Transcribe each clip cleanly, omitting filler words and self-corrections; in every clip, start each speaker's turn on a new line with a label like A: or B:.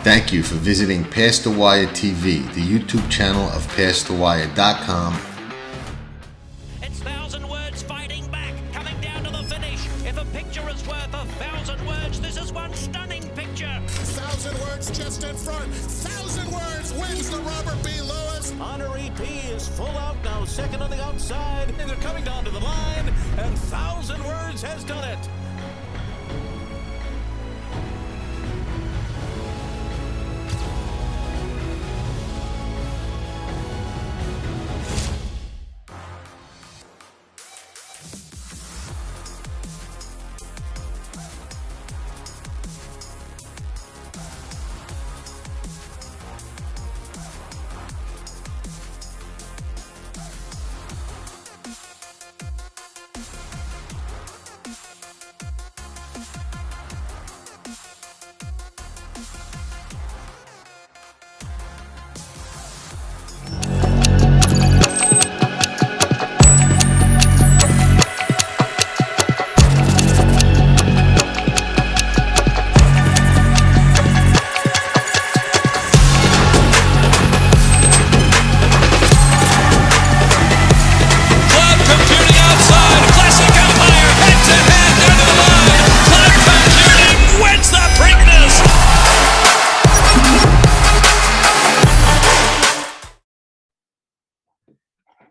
A: Thank you for visiting Past the Wire TV, the YouTube channel of PastTheWire.com.
B: It's 1,000 words fighting back, coming down to the finish. If a picture is worth 1,000 words, this is one stunning picture.
C: 1,000 words just in front. 1,000 words wins the Robert B. Lewis.
D: Honor EP is full out now, second on the outside, and they're coming down to the line, and 1,000 words has done it.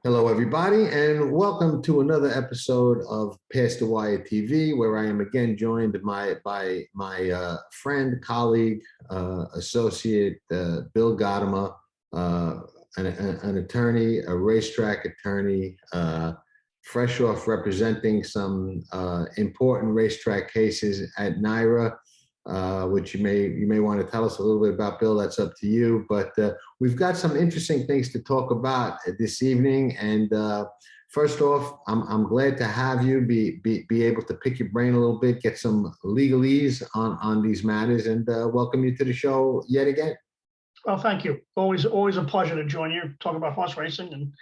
A: Hello, everybody, and welcome to another episode of Past the Wire TV, where I am again joined by my friend, colleague, associate, Bill Gotimer, an attorney, a racetrack attorney, fresh off representing some important racetrack cases at NYRA, which you may want to tell us a little bit about, Bill. That's up to you. But we've got some interesting things to talk about this evening. And first off, I'm glad to have you be able to pick your brain a little bit, get some legalese on these matters, and welcome you to the show yet again.
E: Well, thank you. Always a pleasure to join you, talk about horse racing, and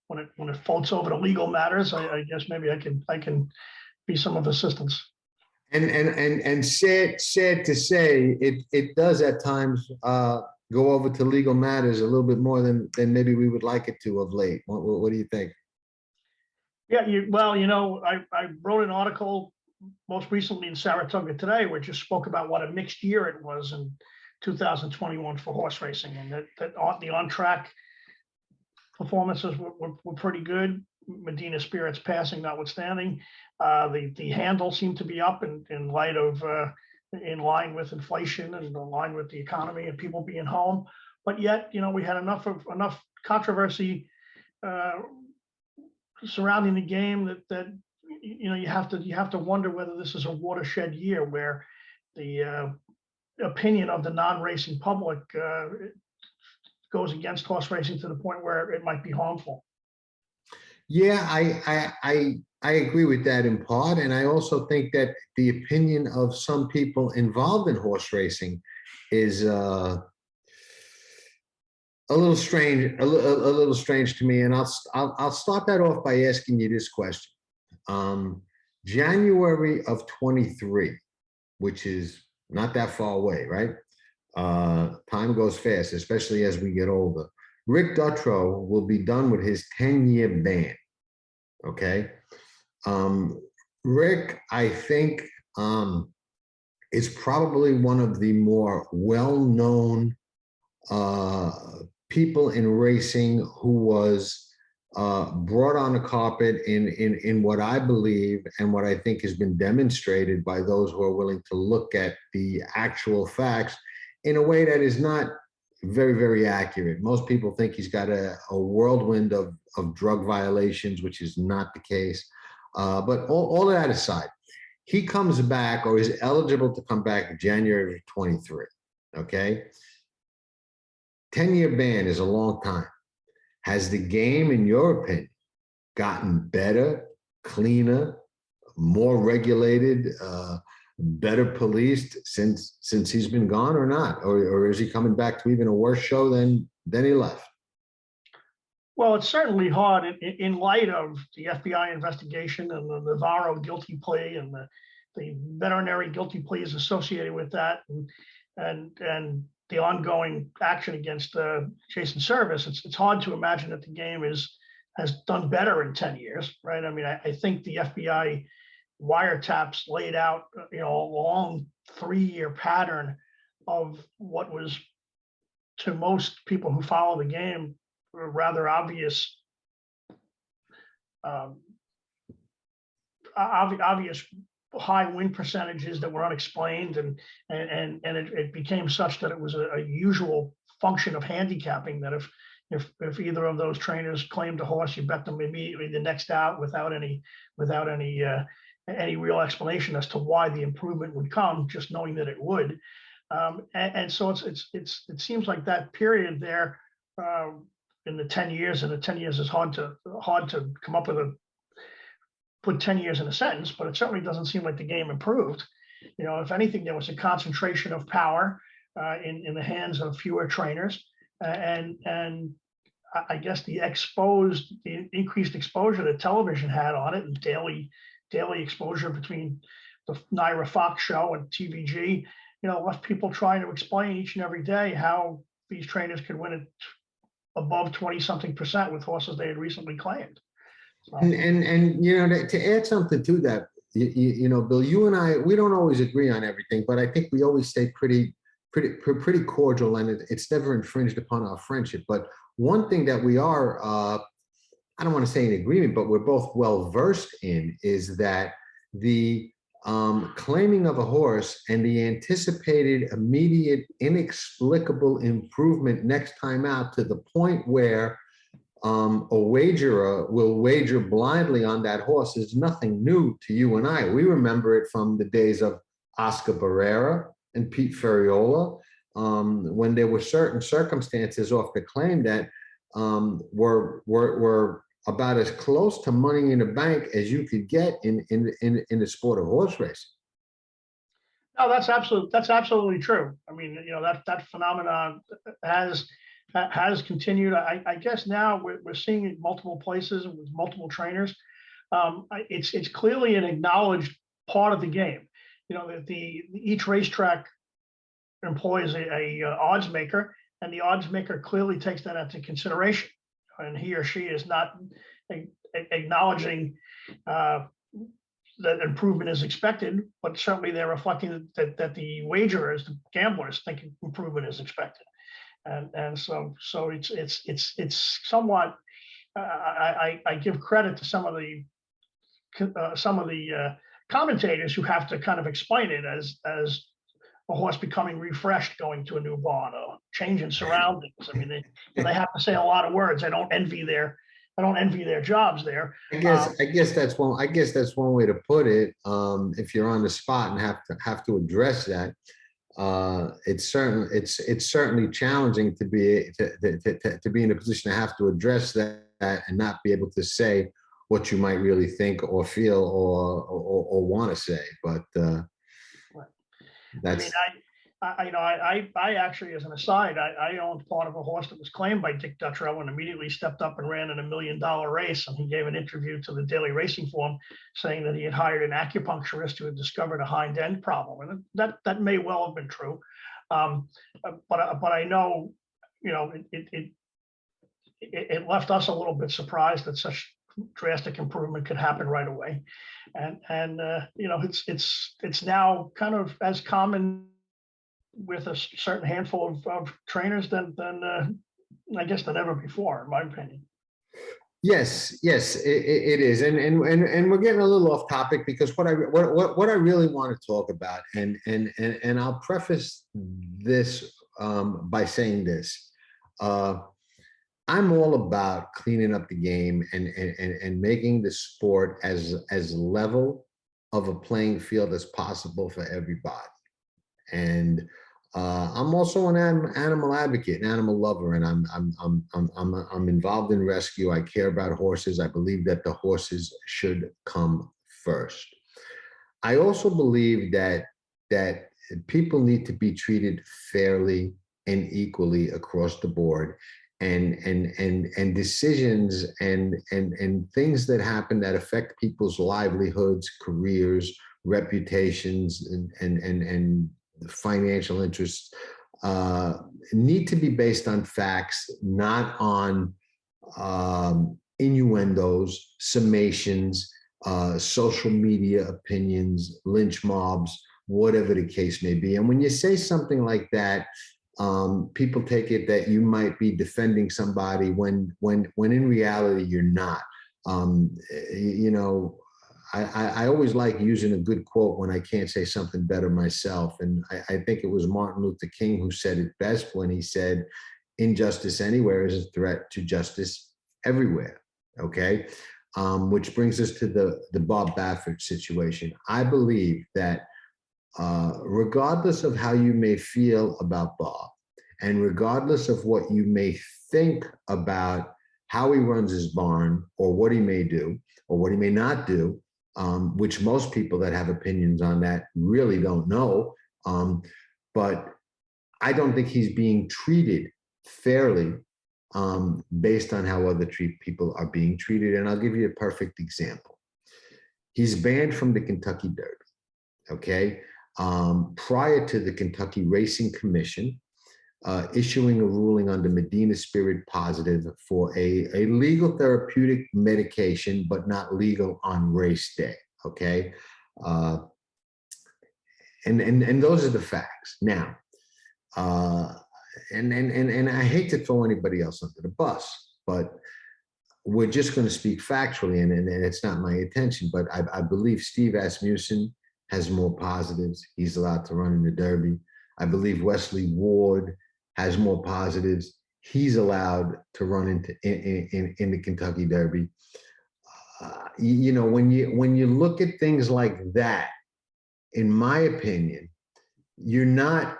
E: when it floats over to legal matters, I guess maybe I can be some of assistance.
A: And sad to say, it does at times go over to legal matters a little bit more than maybe we would like it to of late. What do you think?
E: Yeah, I wrote an article most recently in Saratoga Today, which just spoke about what a mixed year it was in 2021 for horse racing, and that the on-track performances were pretty good. Medina Spirit's passing notwithstanding. The handle seemed to be up in light of in line with inflation and in line with the economy and people being home. But yet, we had enough controversy surrounding the game that you have to wonder whether this is a watershed year where the opinion of the non-racing public goes against horse racing to the point where it might be harmful.
A: Yeah, I agree with that in part, and I also think that the opinion of some people involved in horse racing is a little strange, a little strange to me. And I'll start that off by asking you this question: January of 23, which is not that far away, right? Time goes fast, especially as we get older. Rick Dutrow will be done with his 10-year ban. Okay. Rick, I think, is probably one of the more well-known people in racing who was brought on the carpet in what I believe and what I think has been demonstrated by those who are willing to look at the actual facts in a way that is not very, very accurate. Most people think he's got a whirlwind of drug violations, which is not the case. But all of that aside, he comes back, or is eligible to come back, in January of 23. Okay. 10-year ban is a long time. Has the game, in your opinion, gotten better, cleaner, more regulated, better policed since he's been gone, or not? Or is he coming back to even a worse show than he left?
E: Well, it's certainly hard in light of the FBI investigation and the Navarro guilty plea and the veterinary guilty pleas associated with that, and the ongoing action against Jason Service, it's hard to imagine that the game has done better in 10 years, right? I mean, I think the FBI wiretaps laid out, a long 3-year pattern of what was, to most people who follow the game, rather obvious, obvious high win percentages that were unexplained, and it became such that it was a usual function of handicapping, that if either of those trainers claimed a horse, you bet them immediately the next out without any real explanation as to why the improvement would come, just knowing that it would. And so it seems like that period there in the 10 years, and the 10 years is hard to come up with put 10 years in a sentence, but it certainly doesn't seem like the game improved. If anything, there was a concentration of power in the hands of fewer trainers, and I guess the increased exposure that television had on it, and daily exposure between the Naira Fox show and TVG, left people trying to explain each and every day how these trainers could win it above 20-something% with horses they had recently claimed. So.
A: And to add something to that, Bill, you and I, we don't always agree on everything, but I think we always stay pretty cordial, and it's never infringed upon our friendship. But one thing that we are, I don't want to say in agreement, but we're both well versed in, is that the claiming of a horse and the anticipated immediate inexplicable improvement next time out, to the point where a wagerer will wager blindly on that horse, is nothing new to you and I. We remember it from the days of Oscar Barrera and Pete Ferriola, when there were certain circumstances off the claim that were about as close to money in the bank as you could get in the sport of horse racing.
E: No, that's absolutely true. I mean, that phenomenon has continued. I guess now we're seeing it multiple places with multiple trainers. It's clearly an acknowledged part of the game. That each racetrack employs a odds maker, and the odds maker clearly takes that into consideration, and he or she is not acknowledging that improvement is expected, but certainly they're reflecting that the wagerers, the gamblers, think improvement is expected. And so it's somewhat. I give credit to some of the commentators who have to kind of explain it as a horse becoming refreshed, going to a new barn, or change in surroundings. I mean, they have to say a lot of words. I don't envy their jobs there.
A: I guess that's one way to put it. If you're on the spot and have to address that. It's certainly challenging to be in a position to have to address that and not be able to say what you might really think or feel or want to say. But that's.
E: I actually, as an aside, I owned part of a horse that was claimed by Dick Dutrow and immediately stepped up and ran in $1 million race. And he gave an interview to the Daily Racing Form saying that he had hired an acupuncturist who had discovered a hind end problem. And that may well have been true. But I know, it left us a little bit surprised that such drastic improvement could happen right away. And it's now kind of as common with a certain handful of trainers than I guess than ever before, in my opinion.
A: Yes, it is, and we're getting a little off topic, because what I really want to talk about, and I'll preface this by saying this: I'm all about cleaning up the game and making the sport as level of a playing field as possible for everybody. And I'm also an animal advocate, an animal lover, and I'm involved in rescue. I care about horses. I believe that the horses should come first. I also believe that people need to be treated fairly and equally across the board, and decisions and things that happen that affect people's livelihoods, careers, reputations, and financial interests need to be based on facts, not on innuendos, summations, social media opinions, lynch mobs, whatever the case may be. And when you say something like that, people take it that you might be defending somebody when in reality you're not. You know, I always like using a good quote when I can't say something better myself. And I think it was Martin Luther King who said it best when he said, injustice anywhere is a threat to justice everywhere. Okay. Which brings us to the Bob Baffert situation. I believe that regardless of how you may feel about Bob, and regardless of what you may think about how he runs his barn or what he may do or what he may not do, which most people that have opinions on that really don't know. But I don't think he's being treated fairly based on how other people are being treated. And I'll give you a perfect example. He's banned from the Kentucky Derby, okay? Prior to the Kentucky Racing Commission issuing a ruling under Medina Spirit Positive for a legal therapeutic medication, but not legal on race day, okay? And those are the facts. Now, and I hate to throw anybody else under the bus, but we're just going to speak factually, and it's not my intention, but I believe Steve Asmussen has more positives. He's allowed to run in the Derby. I believe Wesley Ward has more positives. He's allowed to run in the Kentucky Derby. You know, when you look at things like that, in my opinion, you're not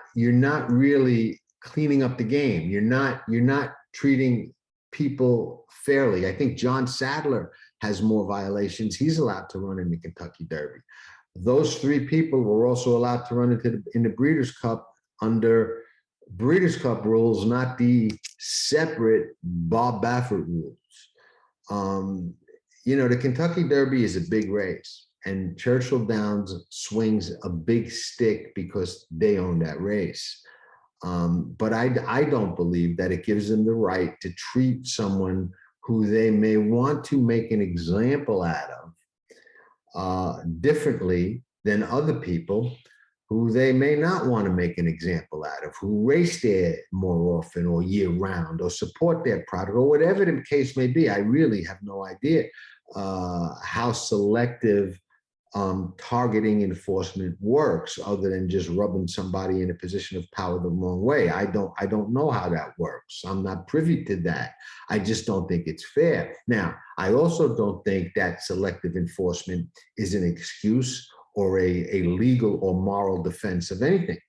A: really cleaning up the game. You're not treating people fairly. I think John Sadler has more violations. He's allowed to run in the Kentucky Derby. Those three people were also allowed to run in the Breeders' Cup under Breeders' Cup rules, not the separate Bob Baffert rules. You know, the Kentucky Derby is a big race, and Churchill Downs swings a big stick because they own that race. But I don't believe that it gives them the right to treat someone who they may want to make an example out of differently than other people who they may not want to make an example out of, who race there more often or year round or support their product or whatever the case may be. I really have no idea how selective targeting enforcement works, other than just rubbing somebody in a position of power the wrong way. I don't know how that works. I'm not privy to that. I just don't think it's fair. Now, I also don't think that selective enforcement is an excuse or a legal or moral defense of anything.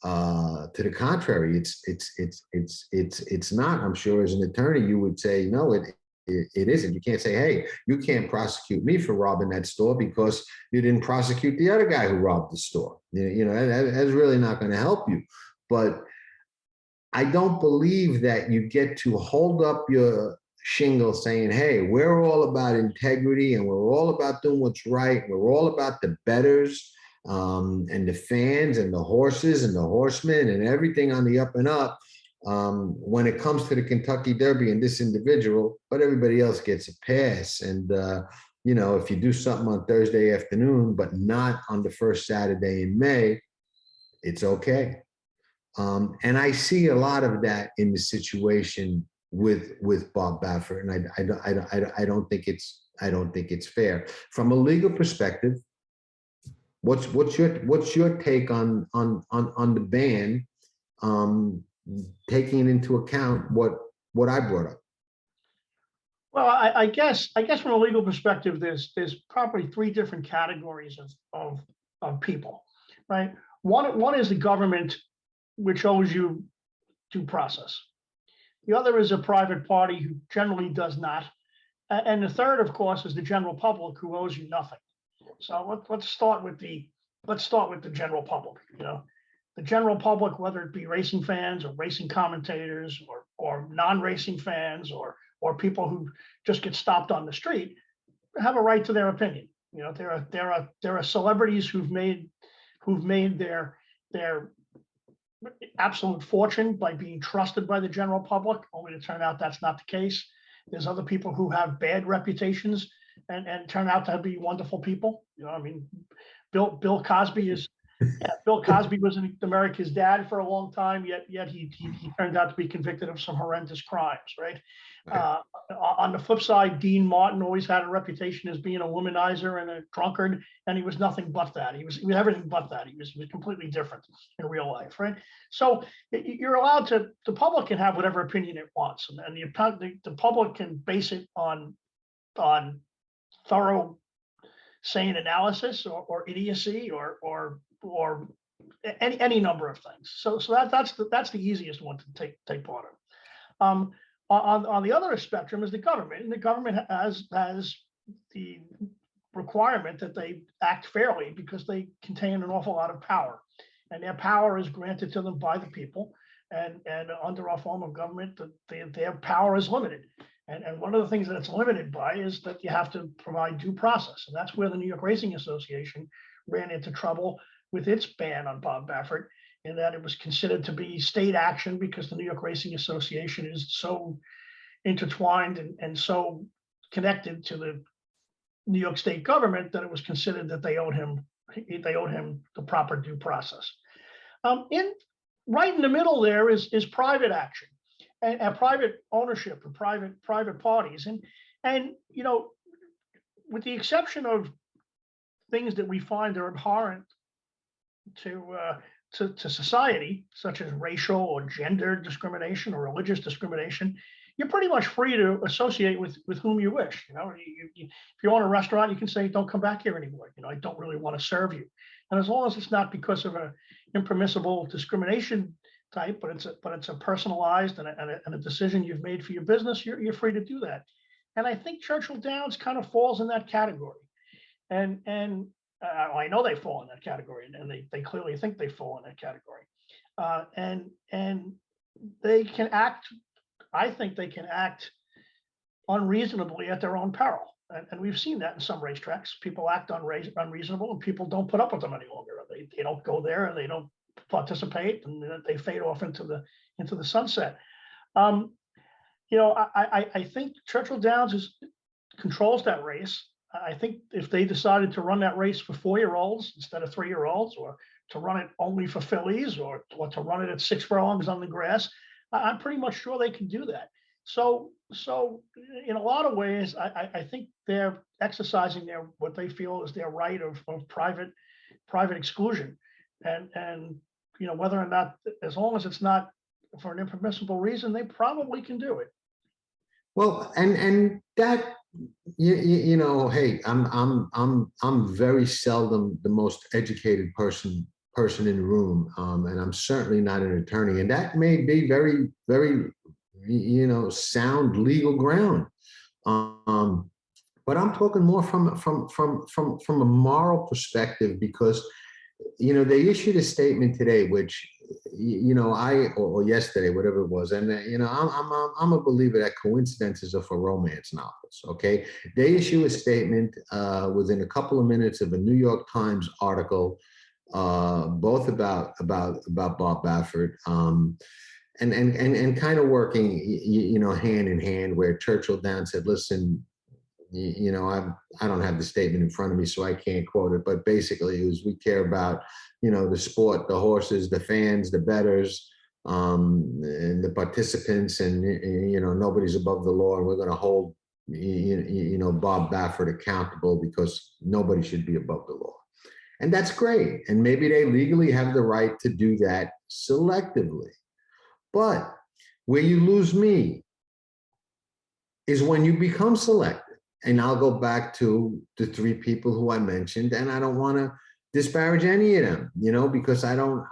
A: To the contrary, it's not. I'm sure as an attorney, you would say, no, it isn't. You can't say, hey, you can't prosecute me for robbing that store because you didn't prosecute the other guy who robbed the store. You know, that's really not going to help you. But I don't believe that you get to hold up your shingle saying, hey, we're all about integrity and we're all about doing what's right. We're all about the bettors and the fans and the horses and the horsemen and everything on the up and up. When it comes to the Kentucky Derby and this individual, but everybody else gets a pass. And, you know, if you do something on Thursday afternoon, but not on the first Saturday in May, it's okay. And I see a lot of that in the situation with Bob Baffert, and I don't think it's fair. From a legal perspective, what's your take on the ban? Taking into account what I brought up.
E: Well, I guess from a legal perspective, there's probably three different categories of people, right? One is the government, which owes you due process. The other is a private party who generally does not. And the third, of course, is the general public who owes you nothing. So let's start with the general public. You know, the general public, whether it be racing fans or racing commentators or non-racing fans or people who just get stopped on the street, have a right to their opinion. You know, there are celebrities who've made their absolute fortune by being trusted by the general public, only to turn out that's not the case. There's other people who have bad reputations and turn out to be wonderful people. You know, I mean, Bill Cosby is Bill Cosby was America's dad for a long time, yet he turned out to be convicted of some horrendous crimes, right? On the flip side, Dean Martin always had a reputation as being a womanizer and a drunkard, and he was nothing but that. He was everything but that. He was completely different in real life, right? So you're allowed to, the public can have whatever opinion it wants, and the public can base it on thorough, sane analysis or idiocy or any number of things. So that's the easiest one to take part in. On the other spectrum is the government, and the government has the requirement that they act fairly because they contain an awful lot of power, and their power is granted to them by the people. And under our form of government, their power is limited. And one of the things that it's limited by is that you have to provide due process, and that's where the New York Racing Association ran into trouble with its ban on Bob Baffert, in that it was considered to be state action because the New York Racing Association is so intertwined and so connected to the New York State government that it was considered that they owed him the proper due process. Right in the middle there is private action and private ownership and private parties, and you know, with the exception of things that we find are abhorrent to society, such as racial or gender discrimination or religious discrimination, you're pretty much free to associate with whom you wish. You know, if you own a restaurant, you can say, "Don't come back here anymore. You know, I don't really want to serve you." And as long as it's not because of a impermissible discrimination type, but it's a personalized and a decision you've made for your business, you're free to do that. And I think Churchill Downs kind of falls in that category. And I know they fall in that category, and they clearly think they fall in that category. And they can act, I think they can act unreasonably at their own peril. And we've seen that in some racetracks. People act unreasonable, and people don't put up with them any longer. They don't go there, and they don't participate, and they fade off into the sunset. You know, I think Churchill Downs controls that race. I think if they decided to run that race for 4-year-olds instead of 3-year-olds, or to run it only for fillies, or to run it at 6 furlongs on the grass, I'm pretty much sure they can do that. So in a lot of ways, I think they're exercising what they feel is their right of private exclusion, and you know, whether or not, as long as it's not for an impermissible reason, they probably can do it.
A: Well, and that, you know, hey, I'm very seldom the most educated person in the room, and I'm certainly not an attorney, and that may be very, very, you know, sound legal ground. But I'm talking more from a moral perspective, because, you know, they issued a statement today, which, you know, or yesterday, whatever it was, and you know, I'm a believer that coincidences are for romance novels. Okay, they issue a statement within a couple of minutes of a New York Times article, both about Bob Baffert, and kind of working, you know, hand in hand, where Churchill Downs said, "Listen, you know, I don't have the statement in front of me, so I can't quote it, but basically it was, we care about, you know, the sport, the horses, the fans, the bettors, and the participants, and, you know, nobody's above the law, and we're going to hold, you know, Bob Baffert accountable, because nobody should be above the law." And that's great. And maybe they legally have the right to do that selectively. But where you lose me is when you become selective. And I'll go back to the 3 people who I mentioned, and I don't want to disparage any of them, you know, because I'm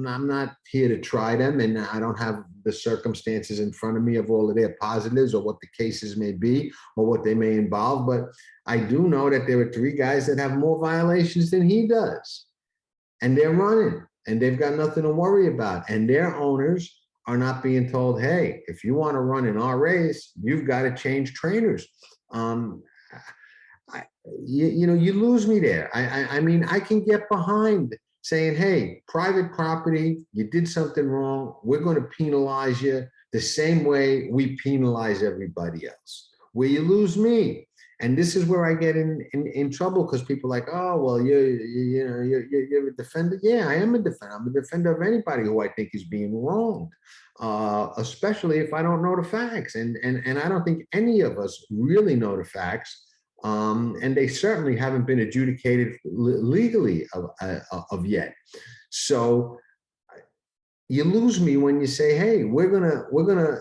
A: not here to try them, and I don't have the circumstances in front of me of all of their positives or what the cases may be or what they may involve. But I do know that there are 3 guys that have more violations than he does, and they're running, and they've got nothing to worry about, and their owners are not being told, "Hey, if you want to run in our race, you've got to change trainers." You know, you lose me there. I mean, I can get behind saying, hey, private property, you did something wrong. We're going to penalize you the same way we penalize everybody else. Where you lose me. And this is where I get in trouble, because people are like, oh, well, you're a defender. Yeah, I am a defender. I'm a defender of anybody who I think is being wronged, especially if I don't know the facts. And I don't think any of us really know the facts. And they certainly haven't been adjudicated legally of yet. So you lose me when you say, hey, we're gonna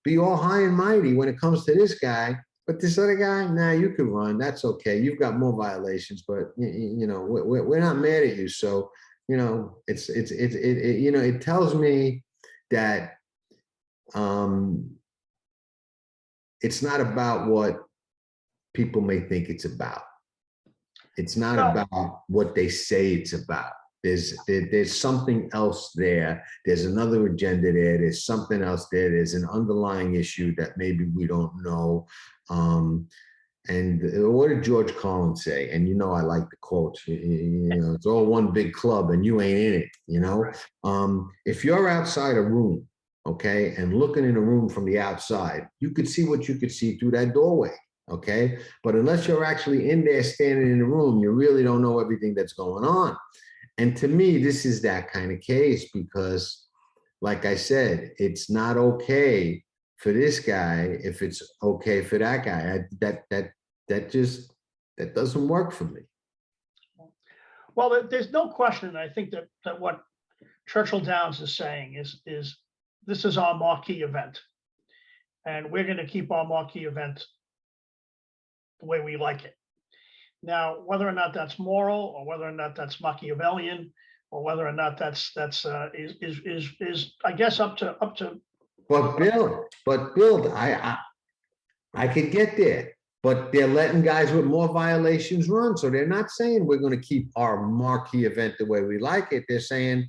A: be all high and mighty when it comes to this guy, but this other guy, nah, you can run. That's okay. You've got more violations, but we're not mad at you. So it tells me that it's not about what people may think it's about. It's not about what they say it's about. There's something else there. There's another agenda there. There's something else there. There's an underlying issue that maybe we don't know. And what did George Collins say? And I like the quotes. It's all one big club, and you ain't in it. If you're outside a room, okay, and looking in a room from the outside, you could see what you could see through that doorway. Okay, but unless you're actually in there standing in the room, you really don't know everything that's going on. And to me, this is that kind of case, because, like I said, it's not okay for this guy if it's okay for that guy. That doesn't work for me.
E: Well, there's no question. I think that what Churchill Downs is saying is this is our marquee event, and we're going to keep our marquee event the way we like it. Now, whether or not that's moral, or whether or not that's Machiavellian, or whether or not that's is I guess up to.
A: But Bill, I could get there, but they're letting guys with more violations run. So they're not saying we're going to keep our marquee event the way we like it. They're saying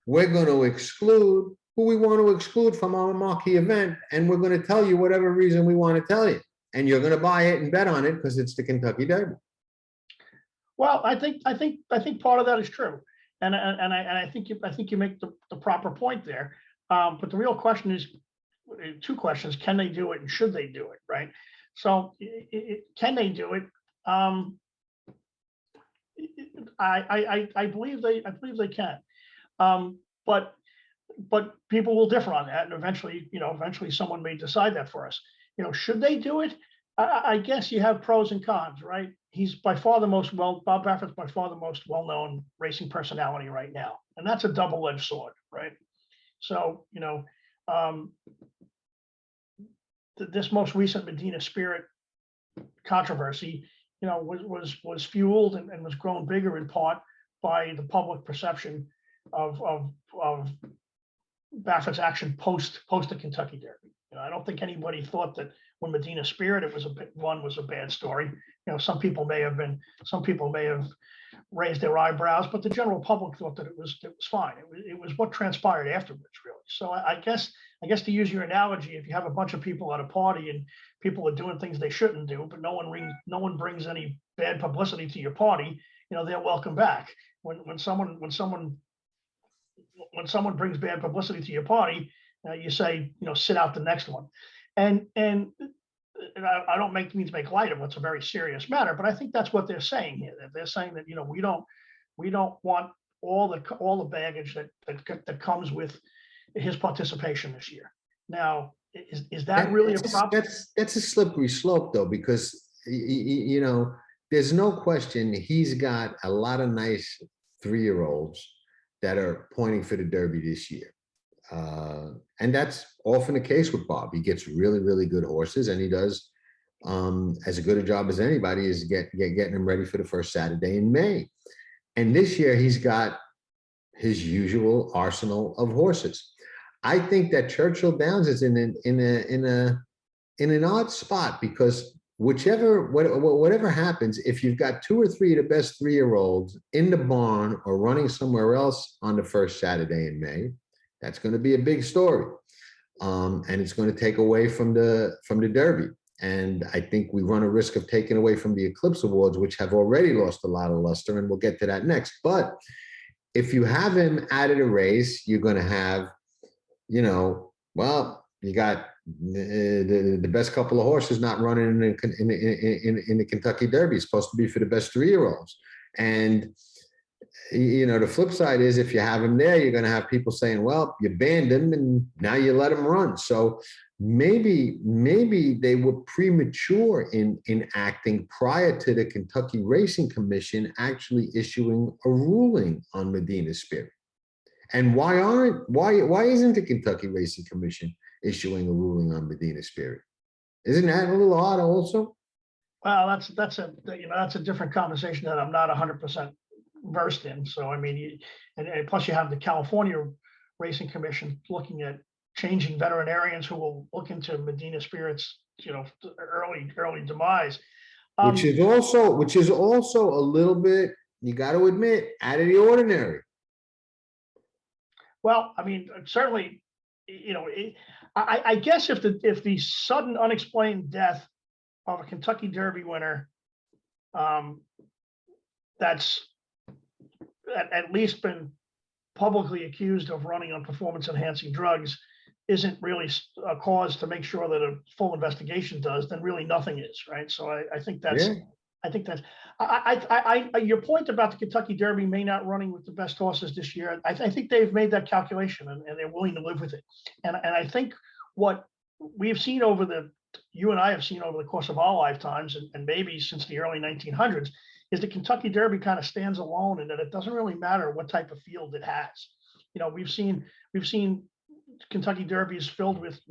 A: we're going to exclude who we want to exclude from our marquee event, and we're going to tell you whatever reason we want to tell you, and you're going to buy it and bet on it because it's the Kentucky Derby.
E: Well, I think part of that is true, and I think you make the proper point there. But the real question is two questions: can they do it, and should they do it? Right. So, can they do it? I believe they can, but people will differ on that, and eventually someone may decide that for us. Should they do it? I guess you have pros and cons, right? He's by far Bob Baffert's by far the most well-known racing personality right now. And that's a double-edged sword, right? So, this most recent Medina Spirit controversy, was fueled and was grown bigger in part by the public perception of Baffert's action post the Kentucky Derby. I don't think anybody thought that when Medina Spirit was a bad story. Some people may have raised their eyebrows, but the general public thought that it was fine. It was what transpired afterwards, really. So I guess to use your analogy, if you have a bunch of people at a party and people are doing things they shouldn't do, but no one brings any bad publicity to your party, they're welcome back. When someone brings bad publicity to your party, you say, sit out the next one. And I don't mean to make light of what's a very serious matter, but I think that's what they're saying here. That they're saying that we don't want all the baggage that comes with his participation this year. Now, is that really a problem?
A: That's a slippery slope, though, because there's no question he's got a lot of nice 3-year-olds that are pointing for the Derby this year. And that's often the case with Bob. He gets really, really good horses, and he does as good a job as anybody is getting them ready for the first Saturday in May. And this year he's got his usual arsenal of horses. I think that Churchill Downs is in an odd spot, because whatever happens, if you've got 2 or 3 of the best 3-year-olds in the barn or running somewhere else on the first Saturday in May, that's going to be a big story, and it's going to take away from the Derby. And I think we run a risk of taking away from the Eclipse Awards, which have already lost a lot of luster, and we'll get to that next. But if you have him out of the race, you're going to have, well, you got the best couple of horses not running in the Kentucky Derby. It's supposed to be for the best 3-year-olds. And, the flip side is if you have him there, you're going to have people saying, well, you banned him and now you let him run. So maybe they were premature in acting prior to the Kentucky Racing Commission actually issuing a ruling on Medina Spirit. And why isn't the Kentucky Racing Commission issuing a ruling on Medina Spirit? Isn't that a little odd also?
E: Well, that's a different conversation that I'm not 100% versed in. So I mean, and plus you have the California Racing Commission looking at changing veterinarians who will look into Medina Spirit's early demise,
A: which is also a little bit, you got to admit, out of the ordinary.
E: Well, I mean, certainly, I guess if the sudden unexplained death of a Kentucky Derby winner, that's at least been publicly accused of running on performance enhancing drugs, isn't really a cause to make sure that a full investigation does, then really nothing is, right? So I think that's, yeah. I think that's, your point about the Kentucky Derby may not running with the best horses this year. I think they've made that calculation and they're willing to live with it. And I think what we've seen you and I have seen over the course of our lifetimes, and maybe since the early 1900s, is the Kentucky Derby kind of stands alone, and that it doesn't really matter what type of field it has. We've seen Kentucky Derbies filled with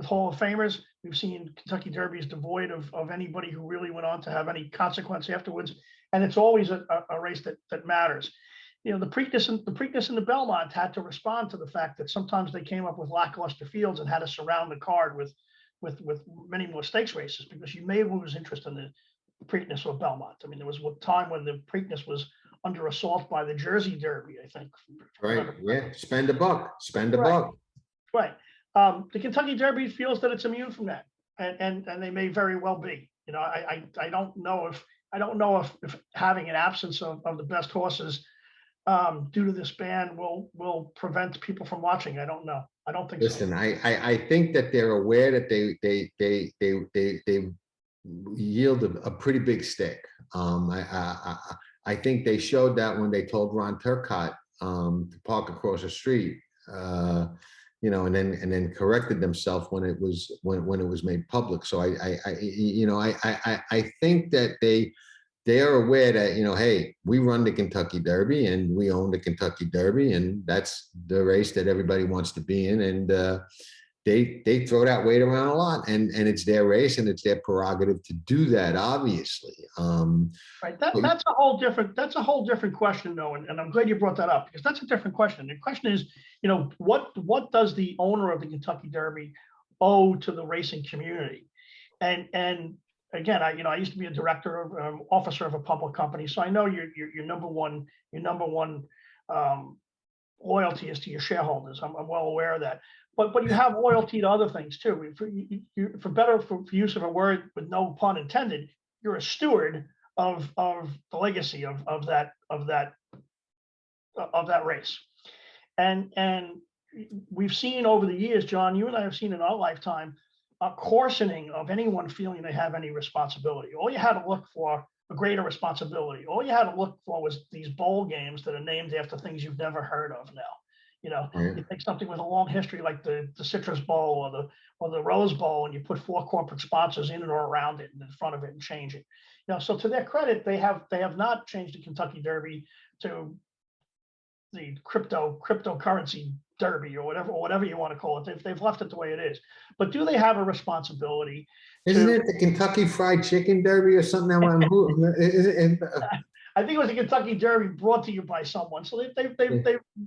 E: Hall of Famers. We've seen Kentucky Derbies devoid of anybody who really went on to have any consequence afterwards, and it's always a race that matters. The Preakness and the Belmont had to respond to the fact that sometimes they came up with lackluster fields and had to surround the card with many more stakes races, because you may lose interest in the Preakness or Belmont. I mean, there was a time when the Preakness was under assault by the Jersey Derby, I think.
A: Right. Yeah. Spend a buck.
E: Right. The Kentucky Derby feels that it's immune from that, and they may very well be. I don't know if having an absence of the best horses due to this ban will prevent people from watching. I don't know. I don't think.
A: Listen,
E: so.
A: I think that they're aware that they yield a pretty big stick. I think they showed that when they told Ron Turcotte to park across the street, and then corrected themselves when it was made public. So I think that they are aware that, hey, we run the Kentucky Derby and we own the Kentucky Derby, and that's the race that everybody wants to be in. And they throw that weight around a lot, and it's their race and it's their prerogative to do that, obviously.
E: Right. That's a whole different question, though, and I'm glad you brought that up, because that's a different question. The question is, what does the owner of the Kentucky Derby owe to the racing community? And again, I used to be a director of officer of a public company, so I know your number one loyalty is to your shareholders. I'm well aware of that. But you have loyalty to other things too. For use of a word with no pun intended, you're a steward of the legacy of that race. And we've seen over the years, John, you and I have seen in our lifetime, a coarsening of anyone feeling they have any responsibility. All you had to look for a greater responsibility. All you had to look for was these bowl games that are named after things you've never heard of now. You take something with a long history like the Citrus Bowl or the Rose Bowl, and you put 4 corporate sponsors in and or around it and in front of it and change it. So to their credit, they have not changed the Kentucky Derby to the cryptocurrency derby or whatever you want to call it. They've left it the way it is. But do they have a responsibility?
A: Isn't it the Kentucky Fried Chicken Derby or something?
E: I think it was a Kentucky Derby brought to you by someone. So they've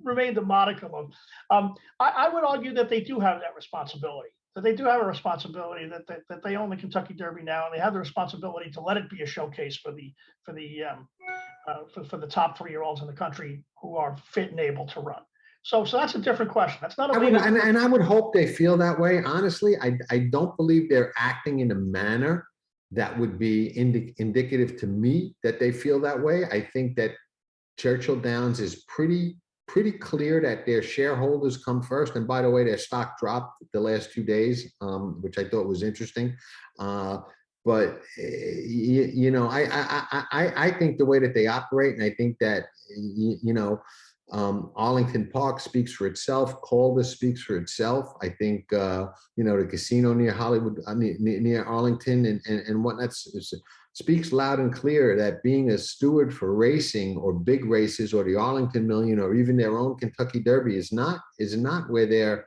E: remained a modicum of. I would argue that they do have that responsibility. That they do have a responsibility that they own the Kentucky Derby now, and they have the responsibility to let it be a showcase for the top 3-year-olds in the country who are fit and able to run. So that's a different question. That's not a big.
A: And I would hope they feel that way. Honestly, I don't believe they're acting in a manner that would be indicative to me that they feel that way. I think that Churchill Downs is pretty clear that their shareholders come first. And by the way, their stock dropped the last 2 days, which I thought was interesting. But you know, I think the way that they operate, and I think that Arlington Park speaks for itself. Calder speaks for itself. I think you know, the casino near Hollywood, near Arlington and whatnot, speaks loud and clear that being a steward for racing or big races or the Arlington Million or even their own Kentucky Derby is not where their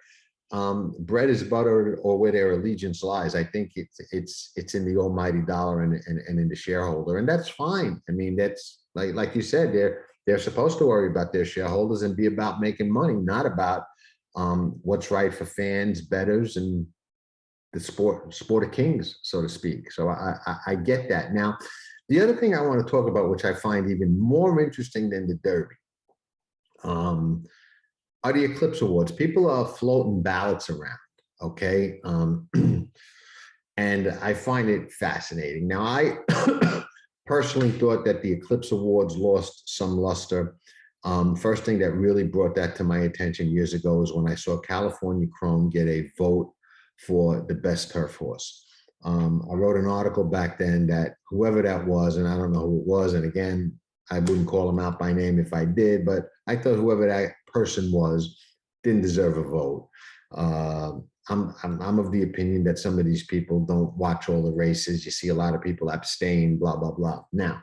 A: bread is buttered or where their allegiance lies. I think it's in the almighty dollar and in the shareholder, and that's fine. I mean, that's like you said, they're supposed to worry about their shareholders and be about making money, not about what's right for fans, bettors, and the sport of kings, so to speak. So I get that. Now, the other thing I want to talk about, which I find even more interesting than the Derby, are the Eclipse Awards. People are floating ballots around, okay? And I find it fascinating. Now, I personally thought that the Eclipse Awards lost some luster. First thing that really brought that to my attention years ago was when I saw California Chrome get a vote for the best turf horse. I wrote an article back then that whoever that was, and I don't know who it was, and again, I wouldn't call him out by name if I did, but I thought whoever that person was didn't deserve a vote. I'm of the opinion that some of these people don't watch all the races. You see a lot of people abstain, blah, blah, blah. Now,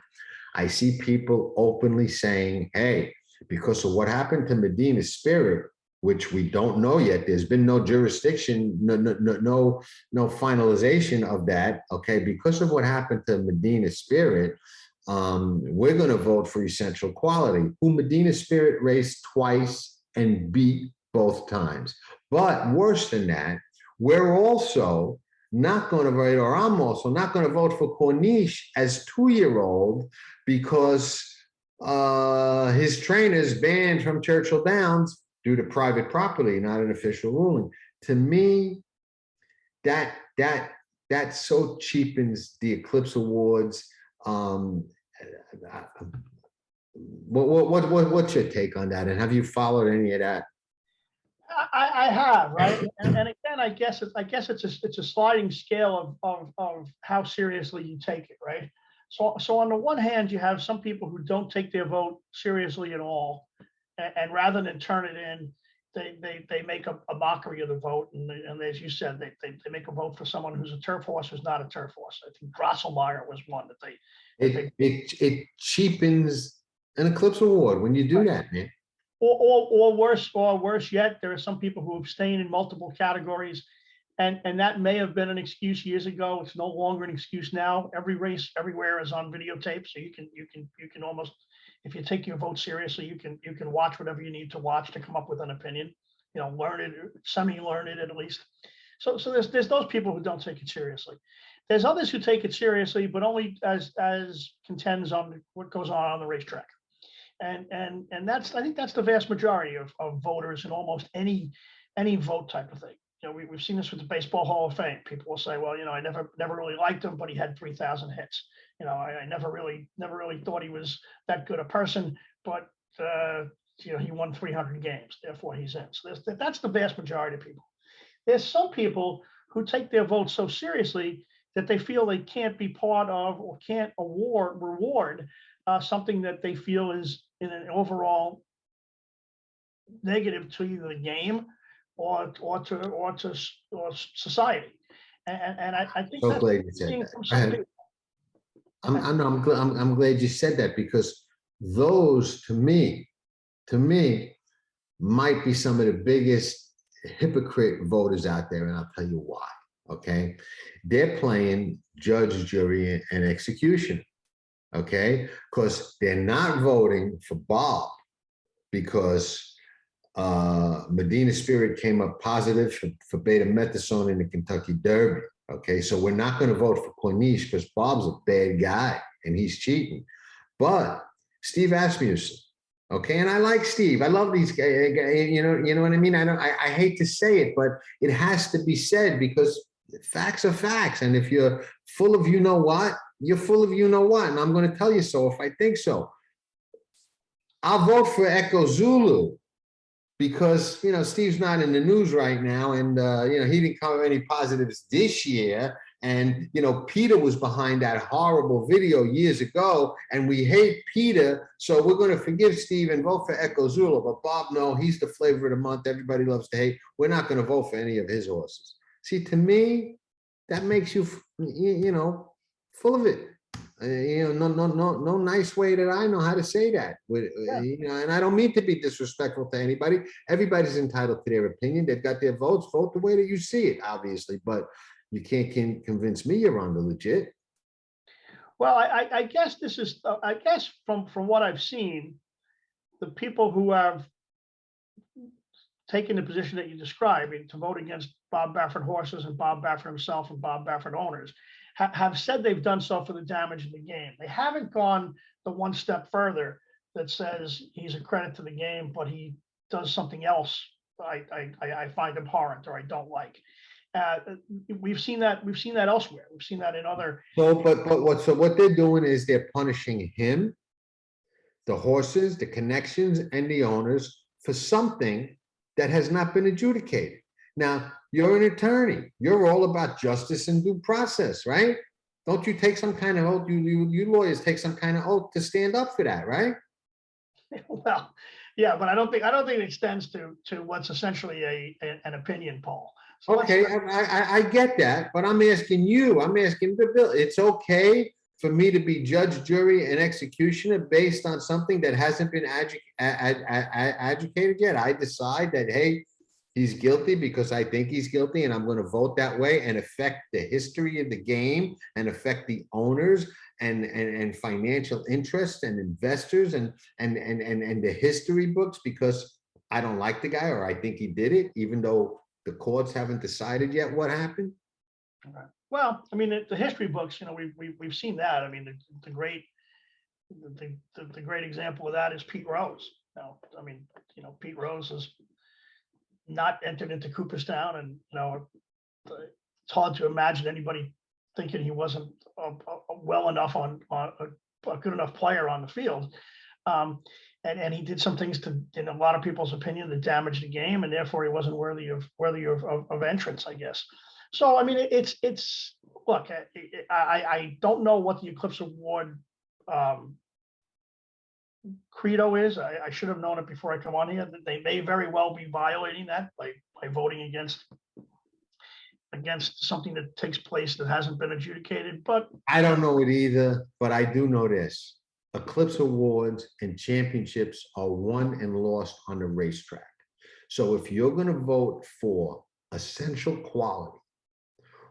A: I see people openly saying, hey, because of what happened to Medina Spirit, which we don't know yet. There's been no jurisdiction, no finalization of that. Okay, because of what happened to Medina Spirit, we're going to vote for Essential Quality, who Medina Spirit raced twice and beat both times. But worse than that, we're also not going to vote, or I'm also not going to vote for Corniche as 2-year-old because his trainer's banned from Churchill Downs due to private property, not an official ruling. To me, that so cheapens the Eclipse Awards. What's your take on that? And have you followed any of that?
E: I have, right, and again, I guess it's a sliding scale of how seriously you take it, right? So on the one hand, you have some people who don't take their vote seriously at all, and rather than turn it in, they make a mockery of the vote, and as you said, they make a vote for someone who's a turf horse who's not a turf horse. I think Drosselmeyer was one that
A: it cheapens an Eclipse Award when you do that, man.
E: Or worse yet, there are some people who abstain in multiple categories, and that may have been an excuse years ago. It's no longer an excuse now. Every race everywhere is on videotape, so you can almost, if you take your vote seriously, you can watch whatever you need to watch to come up with an opinion. You know, learned, semi-learned at least. So there's those people who don't take it seriously. There's others who take it seriously, but only as contends on what goes on the racetrack. And I think that's the vast majority of voters in almost any vote type of thing. You know, we've seen this with the Baseball Hall of Fame. People will say, well, you know, I never really liked him, but he had 3,000 hits. You know, I never really thought he was that good a person, but you know, he won 300 games, therefore he's in. So that's the vast majority of people. There's some people who take their vote so seriously that they feel they can't be part of or can't reward something that they feel is in an overall negative to either the game or to society. And I think
A: So
E: that's
A: glad you said that.
E: from some people.
A: I'm glad you said that, because those to me might be some of the biggest hypocrite voters out there, and I'll tell you why. Okay, they're playing judge, jury, and execution. Okay, because they're not voting for Bob because Medina Spirit came up positive for beta-methasone in the Kentucky Derby. Okay, so we're not going to vote for Corniche because Bob's a bad guy and he's cheating. But Steve Asmussen, okay, and I like Steve. I love these guys. You know what I mean. I hate to say it, but it has to be said because facts are facts. And if you're full of you know what, you're full of you know what, and I'm going to tell you so if I think so. I'll vote for Echo Zulu because, Steve's not in the news right now, and, he didn't cover any positives this year. And, Peter was behind that horrible video years ago, and we hate Peter. So we're going to forgive Steve and vote for Echo Zulu. But Bob, no, he's the flavor of the month. Everybody loves to hate. We're not going to vote for any of his horses. See, to me, that makes you, full of it. No nice way that I know how to say that. And I don't mean to be disrespectful to anybody. Everybody's entitled to their opinion. They've got their votes. Vote the way that you see it, obviously. But you can't convince me you're on the legit.
E: Well, I guess this is, I guess from what I've seen, the people who have taken the position that you described to vote against Bob Baffert horses and Bob Baffert himself and Bob Baffert owners have said they've done so for the damage of the game. They haven't gone the one step further that says he's a credit to the game, but he does something else I find abhorrent or I don't like. We've seen that elsewhere. We've seen that in other.
A: So, what they're doing is they're punishing him, the horses, the connections, and the owners for something that has not been adjudicated. Now, you're an attorney. You're all about justice and due process, right? Don't you take some kind of oath? You lawyers take some kind of oath to stand up for that, right?
E: Well, yeah, but I don't think it extends to what's essentially an opinion poll. So
A: okay, I get that, but I'm asking you. I'm asking Bill. It's okay for me to be judge, jury, and executioner based on something that hasn't been adjudicated yet. I decide that, hey, he's guilty because I think he's guilty, and I'm going to vote that way and affect the history of the game and affect the owners and financial interests and investors and the history books because I don't like the guy or I think he did it, even though the courts haven't decided yet what happened.
E: Well, I mean, the history books, we've seen that. I mean, the great example of that is Pete Rose. Pete Rose has not entered into Cooperstown, and it's hard to imagine anybody thinking he wasn't well enough on a good enough player on the field. And he did some things in a lot of people's opinion, that damaged the game, and therefore he wasn't worthy of entrance, I guess. So I mean, it's look, I don't know what the Eclipse Award credo is. I should have known it before I come on here. They may very well be violating that by voting against something that takes place that hasn't been adjudicated. But
A: I don't know it either, but I do know this. Eclipse Awards and championships are won and lost on the racetrack. So if you're going to vote for Essential Quality,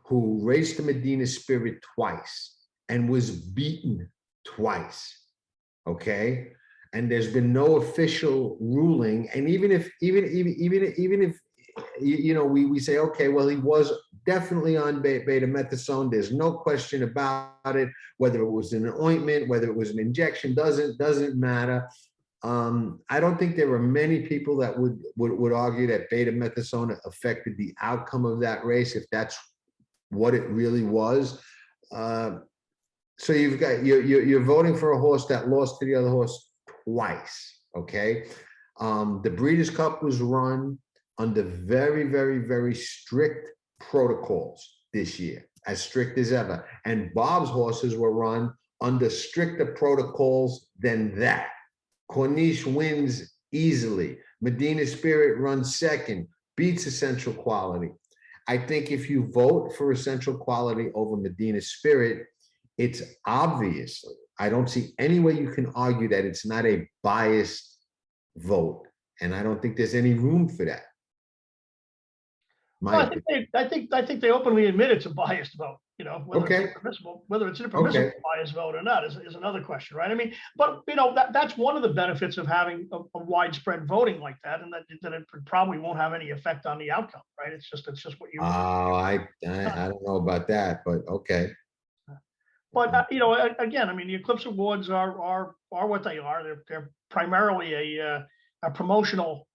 A: who raced the Medina Spirit twice and was beaten twice, okay, and there's been no official ruling, and even if we say, okay, well, he was definitely on betamethasone. There's no question about it. Whether it was an ointment, whether it was an injection, doesn't matter. I don't think there were many people that would argue that betamethasone affected the outcome of that race, if that's what it really was. So you're voting for a horse that lost to the other horse twice. Okay, the Breeders' Cup was run under very, very, very strict protocols this year, as strict as ever. And Bob's horses were run under stricter protocols than that. Corniche wins easily. Medina Spirit runs second, beats Essential Quality. I think if you vote for Essential Quality over Medina Spirit, it's obviously, I don't see any way you can argue that it's not a biased vote. And I don't think there's any room for that.
E: Well, I think they openly admit it's a biased vote. Whether it's an impermissible biased vote or not is another question, right? I mean, but that's one of the benefits of having a widespread voting like that, and that it probably won't have any effect on the outcome, right? It's just what you.
A: Oh, I don't know about that, but okay.
E: But again, I mean, the Eclipse Awards are what they are. They're primarily a promotional.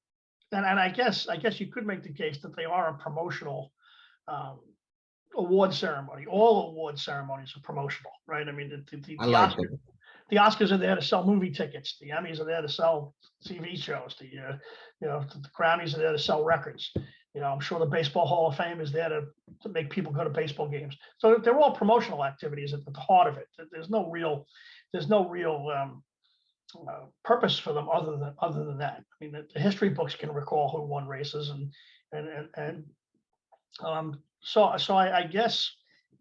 E: And I guess you could make the case that they are a promotional award ceremony. All award ceremonies are promotional, right? I mean, the Oscars are there to sell movie tickets. The Emmys are there to sell TV shows. The Grammys are there to sell records. I'm sure the Baseball Hall of Fame is there to make people go to baseball games. So they're all promotional activities at the heart of it. There's no real purpose for them other than that. I mean, the history books can recall who won races, so I guess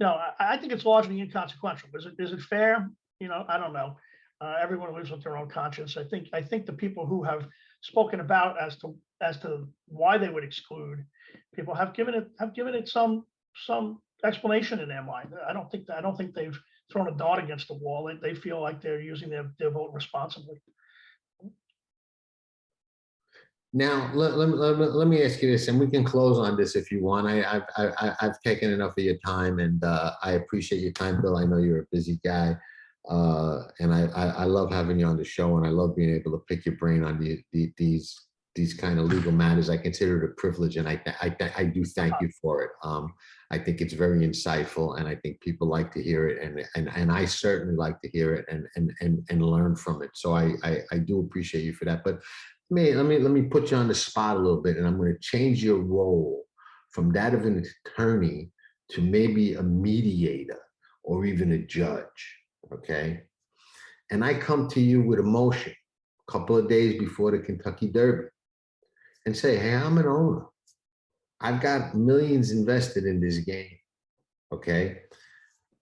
E: I think it's largely inconsequential. Is it fair? I don't know. Everyone lives with their own conscience. I think the people who have spoken about as to why they would exclude people have given it some explanation in their mind. I don't think they've thrown a dart against the wall. They feel like they're using their vote responsibly.
A: Now, let me ask you this, and we can close on this if you want. I've taken enough of your time, and I appreciate your time, Bill. I know you're a busy guy, and I love having you on the show, and I love being able to pick your brain on these kind of legal matters. I consider it a privilege, and I do thank you for it. I think it's very insightful, and I think people like to hear it, and I certainly like to hear it and learn from it. So I do appreciate you for that. But let me put you on the spot a little bit, and I'm going to change your role from that of an attorney to maybe a mediator or even a judge. Okay, and I come to you with a motion a couple of days before the Kentucky Derby and say, hey, I'm an owner. I've got millions invested in this game, okay?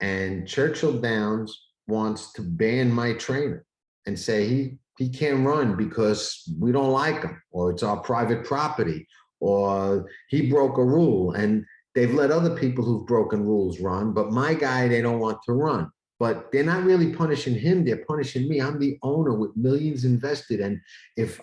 A: And Churchill Downs wants to ban my trainer and say he can't run because we don't like him, or it's our private property, or he broke a rule. And they've let other people who've broken rules run, but my guy, they don't want to run. But they're not really punishing him, they're punishing me. I'm the owner with millions invested. And if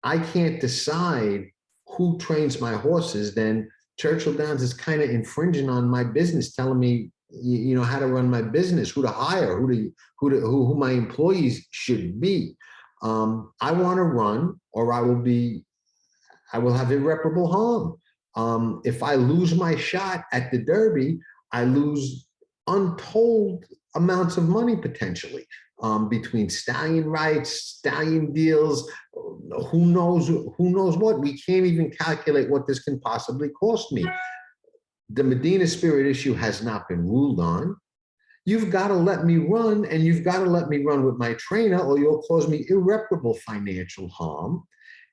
A: I can't decide who trains my horses, then Churchill Downs is kind of infringing on my business, telling me, how to run my business, who to hire, who my employees should be. I want to run, or I will have irreparable harm. If I lose my shot at the Derby, I lose untold amounts of money potentially, between stallion rights, stallion deals, who knows what. We can't even calculate what this can possibly cost me. The Medina Spirit issue has not been ruled on. You've got to let me run, and you've got to let me run with my trainer, or you'll cause me irreparable financial harm.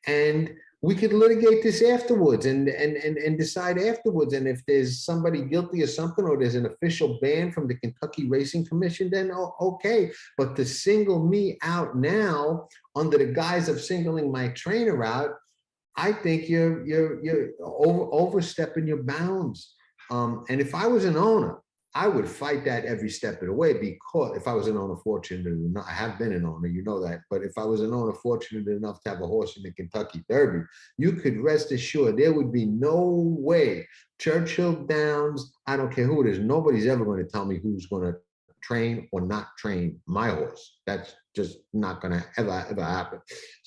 A: And we could litigate this afterwards and decide afterwards. And if there's somebody guilty of something, or there's an official ban from the Kentucky Racing Commission, then okay. But to single me out now under the guise of singling my trainer out, I think you're overstepping your bounds. And if I was an owner, I would fight that every step of the way, because if I was an owner fortunate enough, I have been an owner, you know that, but if I was an owner fortunate enough to have a horse in the Kentucky Derby, you could rest assured there would be no way Churchill Downs, I don't care who it is, nobody's ever going to tell me who's going to train or not train my horse. That's just not going to ever happen.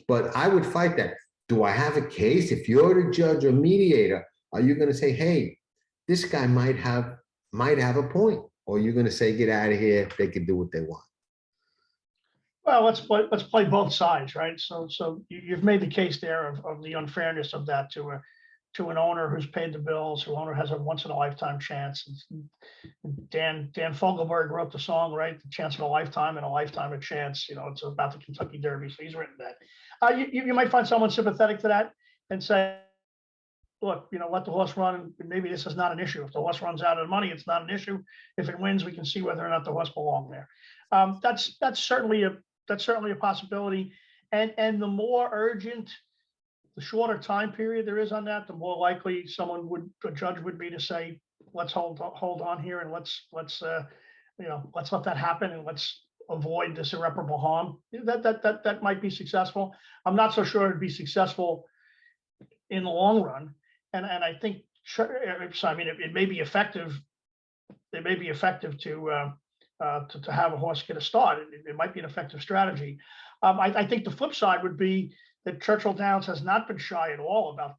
A: But I would fight that. Do I have a case? If you're the judge or mediator, are you going to say, hey, this guy might have a point, or you're going to say, get out of here, they can do what they want?
E: Well, let's play both sides, right? So you've made the case there of the unfairness of that to an owner who's paid the bills, who owner has a once in a lifetime chance. Dan Fogelberg wrote the song, right? The chance of a lifetime and a lifetime of chance. It's about the Kentucky Derby, so he's written that. You might find someone sympathetic to that and say, look, let the horse run, and maybe this is not an issue. If the horse runs out of money, it's not an issue. If it wins, we can see whether or not the horse belongs there. That's certainly a possibility. And the more urgent, the shorter time period there is on that, the more likely a judge would be to say, let's hold on here, and let's let that happen, and let's avoid this irreparable harm. That might be successful. I'm not so sure it'd be successful in the long run. And I think, it may be effective. It may be effective to have a horse get a start. It might be an effective strategy. I think the flip side would be that Churchill Downs has not been shy at all about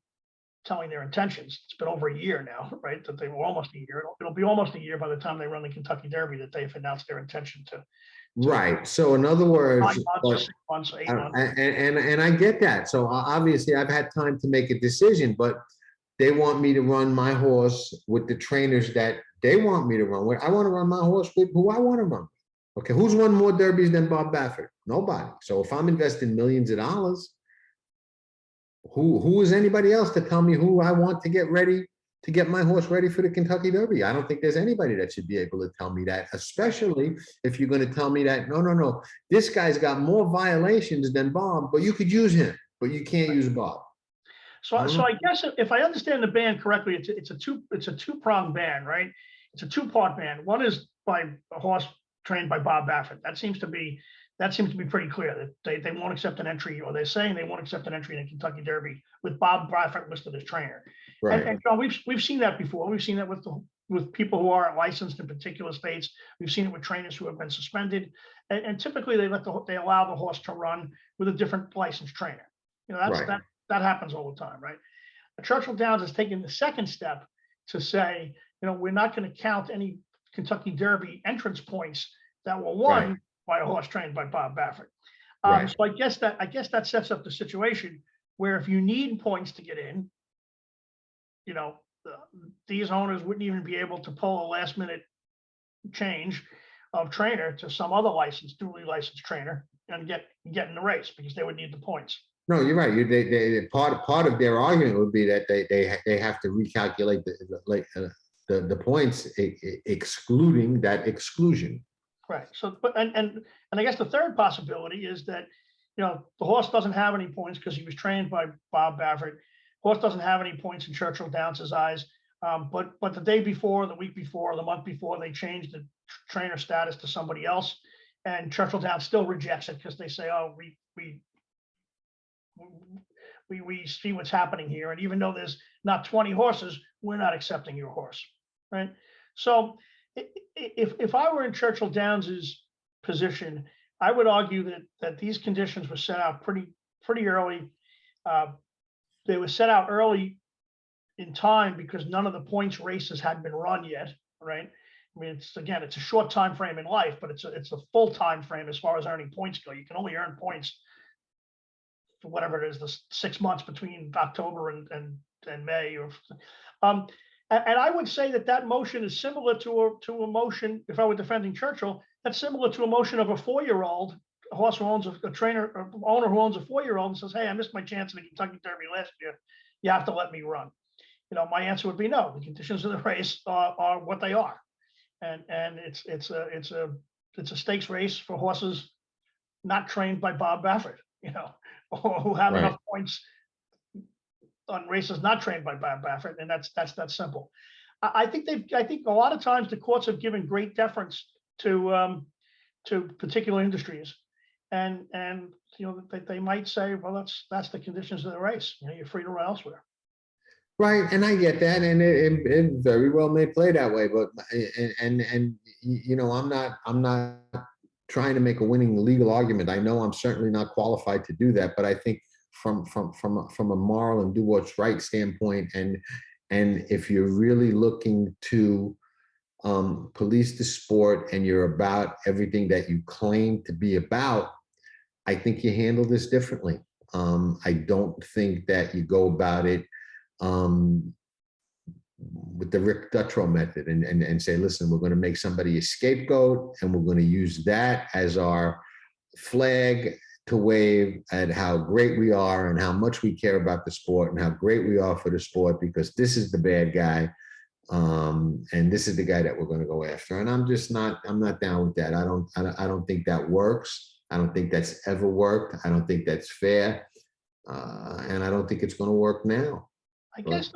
E: telling their intentions. It's been over a year now, right? That they were almost a year. It'll be almost a year by the time they run the Kentucky Derby that they've announced their intention
A: Right. So in other words,
E: 9 months or 6 months, 8 months.
A: and I get that. So obviously I've had time to make a decision, but they want me to run my horse with the trainers that they want me to run with. I want to run my horse with who I want to run. Okay, who's won more derbies than Bob Baffert? Nobody. So if I'm investing millions of dollars, who is anybody else to tell me who I want to get ready to get my horse ready for the Kentucky Derby? I don't think there's anybody that should be able to tell me that, especially if you're going to tell me that, no, this guy's got more violations than Bob, but you could use him, but you can't use Bob.
E: So I guess if I understand the ban correctly, it's a two-pronged ban, right? It's a two-part ban. One is by a horse trained by Bob Baffert. That seems to be pretty clear that they won't accept an entry, or they're saying they won't accept an entry in the Kentucky Derby with Bob Baffert listed as trainer.
A: Right.
E: And John, we've seen that before. We've seen that with people who aren't licensed in particular states. We've seen it with trainers who have been suspended, and typically they allow the horse to run with a different licensed trainer. You know, that happens all the time, right? Churchill Downs has taken the second step to say, you know, we're not going to count any Kentucky Derby entrance points that were won by a horse trained by Bob Baffert. So I guess that sets up the situation where if you need points to get in, you know, these owners wouldn't even be able to pull a last minute change of trainer to some other duly licensed trainer and get in the race because they would need the points.
A: No, you're right. Part of their argument would be that they have to recalculate the points, excluding that exclusion.
E: Right. So, but and I guess the third possibility is that, you know, the horse doesn't have any points because he was trained by Bob Baffert. Horse doesn't have any points in Churchill Downs' eyes. But the day before, the week before, the month before, they changed the trainer status to somebody else, and Churchill Downs still rejects it because they say, oh, we see what's happening here, and even though there's not 20 horses, we're not accepting your horse, right? So if I were in Churchill Downs' position, I would argue that these conditions were set out pretty early. They were set out early in time because none of the points races had been run yet, right? I mean, it's a short time frame in life, but it's a full time frame as far as earning points go. You can only earn points for whatever it is, the 6 months between October and May, or and I would say that motion is similar to a motion. If I were defending Churchill, that's similar to a motion of a 4-year-old, a horse who owns a trainer, or owner who owns a 4-year-old and says, "Hey, I missed my chance in the Kentucky Derby last year. You have to let me run." You know, my answer would be no. The conditions of the race are what they are, and it's a stakes race for horses not trained by Bob Baffert, you know, or who have enough points on races not trained by Bob Baffert, and that's that simple. I think a lot of times the courts have given great deference to particular industries, and you know, they might say, well, that's the conditions of the race. You know, you're free to run elsewhere.
A: Right, and I get that, and it very well may play that way, but and you know, I'm not trying to make a winning legal argument. I know I'm certainly not qualified to do that, but I think from a moral and do what's right standpoint, and if you're really looking to police the sport and you're about everything that you claim to be about, I think you handle this differently. I don't think that you go about it with the Rick Dutrow method and say, listen, we're going to make somebody a scapegoat and we're going to use that as our flag to wave at how great we are and how much we care about the sport and how great we are for the sport, because this is the bad guy, and this is the guy that we're going to go after. And I'm not down with that. I don't think that works. I don't think that's ever worked. I don't think that's fair, and I don't think it's going to work now.
E: I guess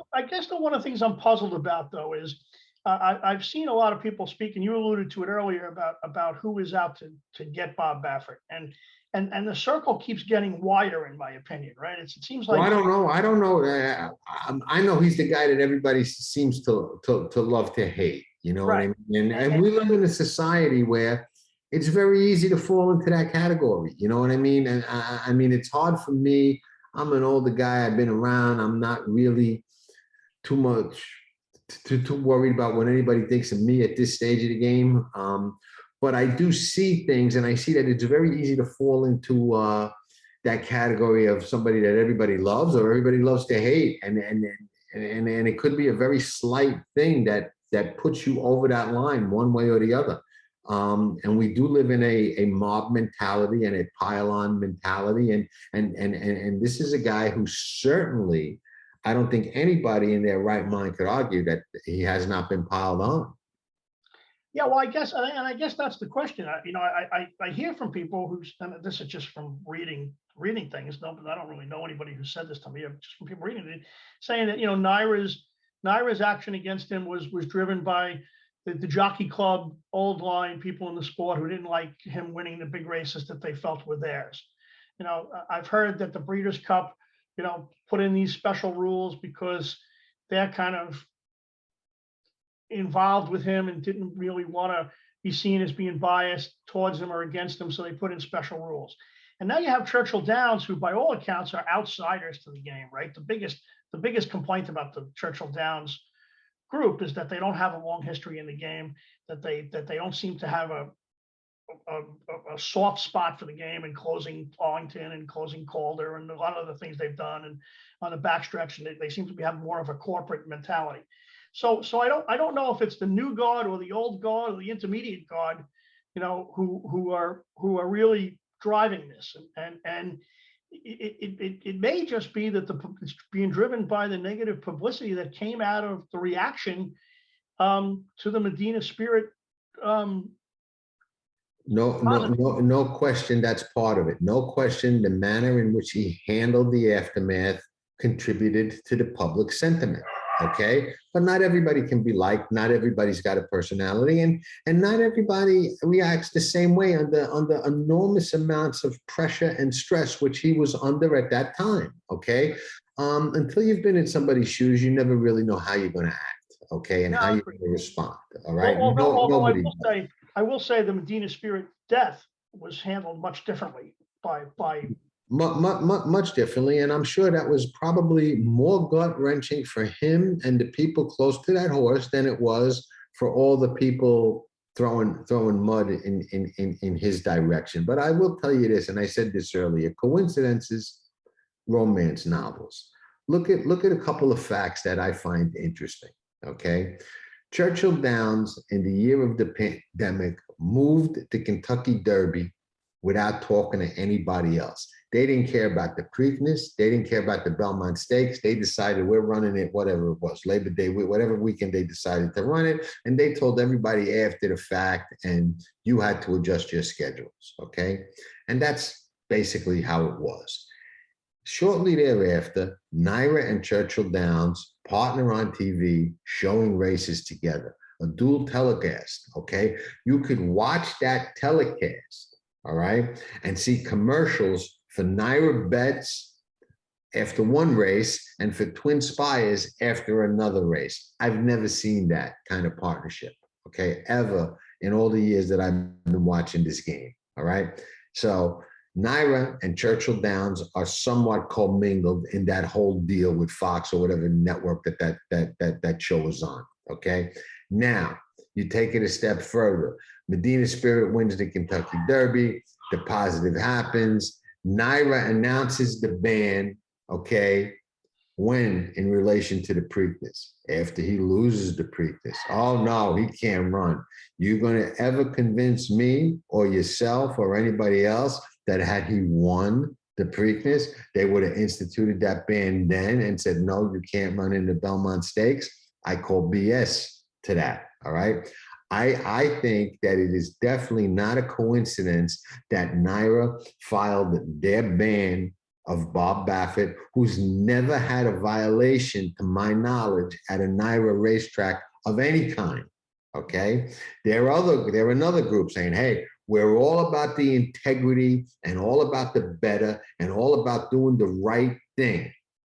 E: the one of the things I'm puzzled about, though, is I've seen a lot of people speak, and you alluded to it earlier about who is out to get Bob Baffert, and the circle keeps getting wider, in my opinion, right? It seems like,
A: well, I don't know. I know he's the guy that everybody seems to love to hate. You know what I mean? And we live in a society where it's very easy to fall into that category. You know what I mean? And I mean, it's hard for me. I'm an older guy. I've been around. I'm not really too much too worried about what anybody thinks of me at this stage of the game. but I do see things, and I see that it's very easy to fall into that category of somebody that everybody loves or everybody loves to hate, and it could be a very slight thing that puts you over that line one way or the other. And we do live in a mob mentality and a pile-on mentality, and this is a guy who certainly, I don't think anybody in their right mind could argue that he has not been piled on.
E: Yeah, well, I guess, and I guess that's the question. I hear from people who's, and this is just from reading things. No, I don't really know anybody who said this to me. Just from people reading it, saying that Naira's action against him was driven by the Jockey Club, old line people in the sport who didn't like him winning the big races that they felt were theirs. I've heard that the Breeders' Cup, put in these special rules because they're kind of involved with him and didn't really want to be seen as being biased towards him or against him, so they put in special rules. And now you have Churchill Downs, who by all accounts are outsiders to the game, right? The biggest complaint about the Churchill Downs group is that they don't have a long history in the game, that they don't seem to have a soft spot for the game and closing Arlington and closing Calder and a lot of the things they've done and on the backstretch, and they seem to be having more of a corporate mentality. So I don't know if it's the new guard or the old guard or the intermediate guard, who are really driving this, and it may just be that it's being driven by the negative publicity that came out of the reaction to the Medina Spirit.
A: No question, that's part of it. No question, the manner in which he handled the aftermath contributed to the public sentiment. Okay, but not everybody can be liked. Not everybody's got a personality, and not everybody reacts the same way under enormous amounts of pressure and stress, which he was under at that time. Okay, until you've been in somebody's shoes, you never really know how you're going to act. Okay, and how you're going to respond. All right.
E: Nobody. I will say the Medina Spirit death was handled much differently by.
A: Much differently, and I'm sure that was probably more gut-wrenching for him and the people close to that horse than it was for all the people throwing mud in his direction. But I will tell you this, and I said this earlier: coincidences, romance novels. Look at a couple of facts that I find interesting. Okay, Churchill Downs in the year of the pandemic moved the Kentucky Derby without talking to anybody else. They didn't care about the Preakness. They didn't care about the Belmont Stakes. They decided we're running it, whatever it was, Labor Day, whatever weekend they decided to run it. And they told everybody after the fact, and you had to adjust your schedules, okay? And that's basically how it was. Shortly thereafter, Naira and Churchill Downs partner on TV, showing races together, a dual telecast, okay? You could watch that telecast, all right, and see commercials for Naira bets after one race and for Twin Spires after another race. I've never seen that kind of partnership, okay, ever in all the years that I've been watching this game, all right? So Naira and Churchill Downs are somewhat commingled in that whole deal with Fox or whatever network that show is on, okay? Now, you take it a step further. Medina Spirit wins the Kentucky Derby. The positive happens. Naira announces the ban, okay, when in relation to the Preakness, after he loses the Preakness. Oh no, he can't run. You going to ever convince me or yourself or anybody else that had he won the Preakness, they would have instituted that ban then and said, no, you can't run in the Belmont Stakes? I call BS to that, all right? I think that it is definitely not a coincidence that Naira filed their ban of Bob Baffert, who's never had a violation, to my knowledge, at a Naira racetrack of any kind, okay? There are another group saying, hey, we're all about the integrity and all about the better and all about doing the right thing,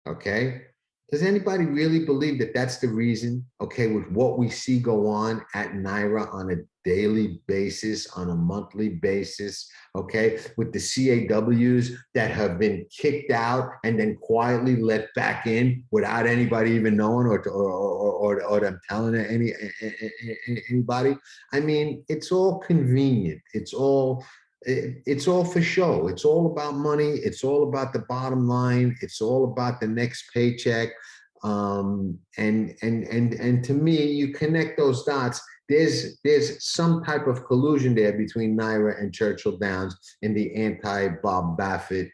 A: okay? Does anybody really believe that that's the reason? Okay, with what we see go on at NYRA on a daily basis, on a monthly basis, okay, with the CAWs that have been kicked out and then quietly let back in without anybody even knowing or them telling anybody. I mean, it's all convenient. It's all for show. It's all about money. It's all about the bottom line. It's all about the next paycheck. And to me, you connect those dots. There's some type of collusion there between NYRA and Churchill Downs in the anti-Bob Baffert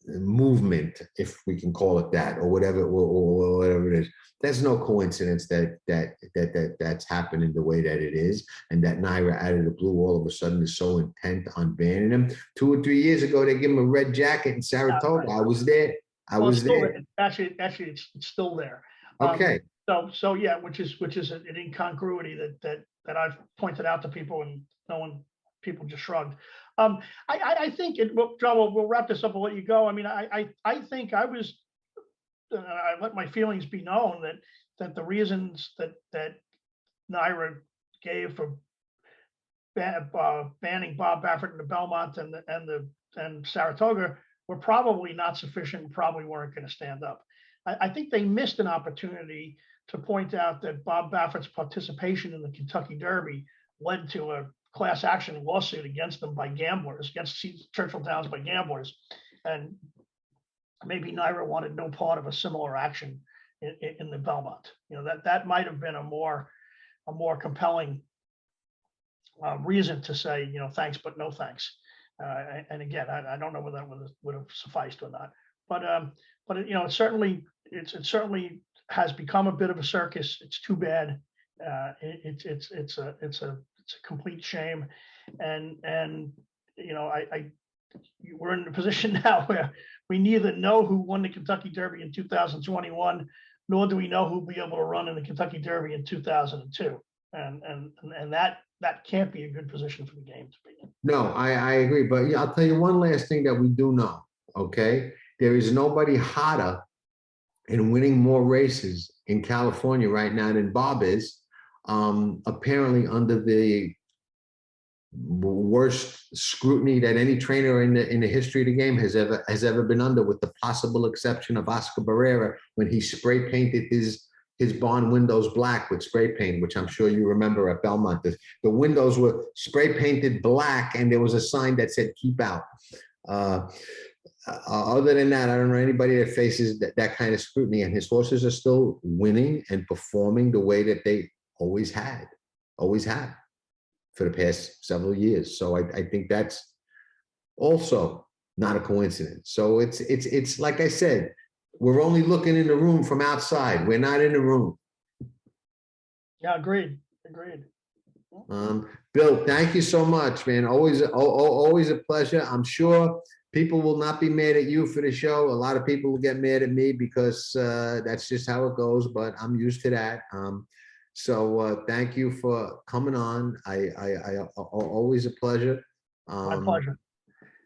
A: movement, if we can call it that, or whatever it is. There's no coincidence that's happening the way that it is, and that NYRA out of the blue all of a sudden is so intent on banning him. 2 or 3 years ago, they give him a red jacket in Saratoga. I was there. I was there.
E: Actually, it's still there.
A: Okay.
E: So yeah, which is an incongruity that I've pointed out to people, and people just shrugged. I think John, we'll wrap this up and let you go. I mean, I think I let my feelings be known that the reasons that NYRA gave for banning Bob Baffert in the Belmont and Saratoga were probably not sufficient and probably weren't going to stand up. I think they missed an opportunity to point out that Bob Baffert's participation in the Kentucky Derby led to a class action lawsuit against them by gamblers, against Churchill Downs by gamblers. And maybe NYRA wanted no part of a similar action in the Belmont. That might have been a more compelling reason to say, thanks, but no thanks. And again, I don't know whether that would have sufficed or not. But it certainly has become a bit of a circus. It's too bad. It's a complete shame. And we're in a position now where we neither know who won the Kentucky Derby in 2021, nor do we know who'll be able to run in the Kentucky Derby in 2002. And that can't be a good position for the game to be in.
A: No, I agree. But yeah, I'll tell you one last thing that we do know. Okay, there is nobody hotter in winning more races in California right now than Bob is. Apparently, under the worst scrutiny that any trainer in the history of the game has ever been under, with the possible exception of Oscar Barrera when he spray painted his barn windows black with spray paint, which I'm sure you remember at Belmont. The windows were spray painted black, and there was a sign that said "Keep out." Other than that, I don't know anybody that faces that kind of scrutiny, and his horses are still winning and performing the way that they always have for the past several years. So I think that's also not a coincidence. So it's like I said, we're only looking in the room from outside. We're not in the room.
E: Yeah, agreed.
A: Bill, thank you so much, man. Always a pleasure. I'm sure people will not be mad at you for the show. A lot of people will get mad at me because that's just how it goes, but I'm used to that. So thank you for coming on. I always a pleasure.
E: My pleasure.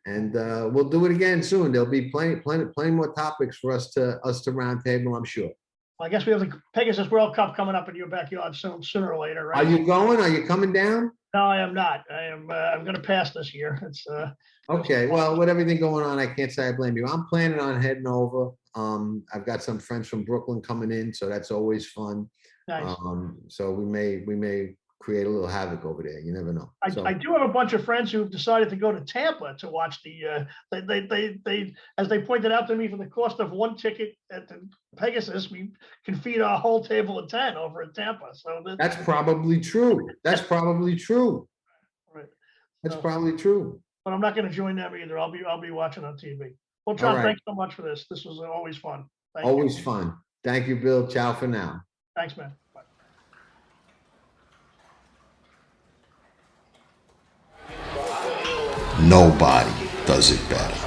A: And we'll do it again soon. There'll be plenty more topics for us to roundtable, I'm sure.
E: Well, I guess we have the Pegasus World Cup coming up in your backyard sooner or later, right?
A: Are you going? Are you coming down?
E: No, I am not. I'm going to pass this year. It's
A: okay. Well, with everything going on, I can't say I blame you. I'm planning on heading over. I've got some friends from Brooklyn coming in, so that's always fun.
E: Nice.
A: So we may create a little havoc over there. You never know.
E: I do have a bunch of friends who've decided to go to Tampa to watch the. They as they pointed out to me, for the cost of one ticket at the Pegasus, we can feed a whole table of 10 over at Tampa. So
A: that's probably true. That's probably true.
E: Right.
A: That's probably true.
E: But I'm not going to join them either. I'll be watching on TV. Well, John, thanks so much for this. This was always fun.
A: Always fun. Thank you, Bill. Ciao for now.
E: Thanks, man. Bye.
F: Nobody does it better.